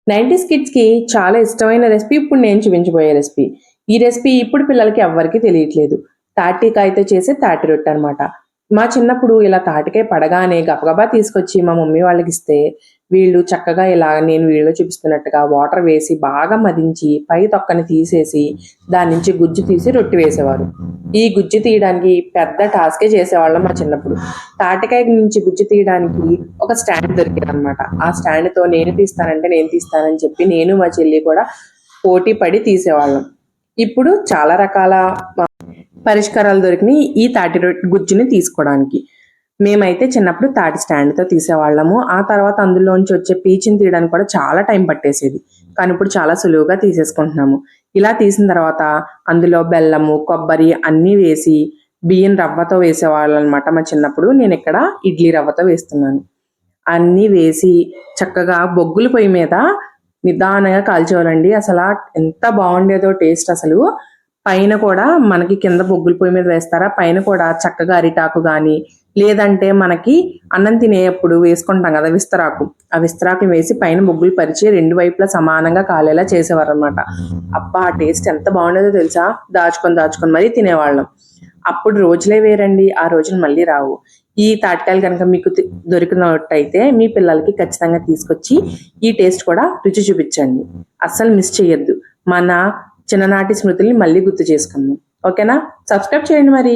90స్ కిడ్స్‌కి చాలా ఇష్టమైన రెసిపీ ఇప్పుడు నేను చూపించబోయే రెసిపీ. ఈ రెసిపీ ఇప్పుడు పిల్లలకి ఎవ్వరికీ తెలియట్లేదు. తాటికాయతో చేసే తాటి రొట్టనమాట. మా చిన్నప్పుడు ఇలా తాటికాయ పడగానే గబగబా తీసుకొచ్చి మా మమ్మీ వాళ్ళకిస్తే, వీళ్ళు చక్కగా ఇలా నేను వీడియోలో చూపిస్తున్నట్టుగా వాటర్ వేసి బాగా మదించి, పై తొక్కని తీసేసి, దాని నుంచి గుజ్జు తీసి రొట్టె వేసేవారు. ఈ గుజ్జు తీయడానికి పెద్ద టాస్కే చేసేవాళ్ళం మా చిన్నప్పుడు. తాటికాయ నుంచి గుజ్జు తీయడానికి ఒక స్టాండ్ దొరికేదనమాట. ఆ స్టాండ్‌తో నేను తీస్తానంటే నేను తీస్తానని చెప్పి నేను మా చెల్లి కూడా పోటీ పడి తీసేవాళ్ళం. ఇప్పుడు చాలా రకాల పరిష్కారాలు దొరికినాయి ఈ తాటి గుజ్జుని తీసుకోవడానికి. మేమైతే చిన్నప్పుడు తాటి స్టాండ్‌తో తీసేవాళ్ళము. ఆ తర్వాత అందులోంచి వచ్చే పీచుని తీయడానికి కూడా చాలా టైం పట్టేసేది. కానీ ఇప్పుడు చాలా సులువుగా తీసేసుకుంటున్నాము. ఇలా తీసిన తర్వాత అందులో బెల్లము, కొబ్బరి అన్నీ వేసి బియ్యం రవ్వతో వేసేవాళ్ళనమాట మా చిన్నప్పుడు. నేనిక్కడ ఇడ్లీ రవ్వతో వేస్తున్నాను. అన్నీ వేసి చక్కగా బొగ్గుల పొయ్యి మీద నిదానంగా కాల్చేవాళ్ళండి. అసలా ఎంత బాగుండేదో టేస్ట్ అసలు. పైన కూడా మనకి కింద బొగ్గుల పొయ్యి మీద వేస్తారా, పైన కూడా చక్కగా అరిటాకు గాని, లేదంటే మనకి అన్నం తినేటప్పుడు వేసుకుంటాం కదా విస్తరాకు, ఆ విస్తరాకులు వేసి పైన బొగ్గులు పరిచి రెండు వైపులా సమానంగా కాలేలా చేసేవారనమాట. అబ్బా ఆ టేస్ట్ ఎంత బాగుండేదో తెలుసా, దాచుకొని మరీ తినేవాళ్ళం. అప్పుడు రోజులే వేరండి, ఆ రోజులు మళ్ళీ రావు. ఈ తాటికాయలు కనుక మీకు దొరికినట్టయితే మీ పిల్లలకి ఖచ్చితంగా తీసుకొచ్చి ఈ టేస్ట్ కూడా రుచి చూపించండి. అస్సలు మిస్ చేయొద్దు. మన చిన్ననాటి స్మృతుల్ని మళ్ళీ గుర్తు చేసుకుందాం. ఓకేనా? సబ్స్క్రైబ్ చేయండి మరి.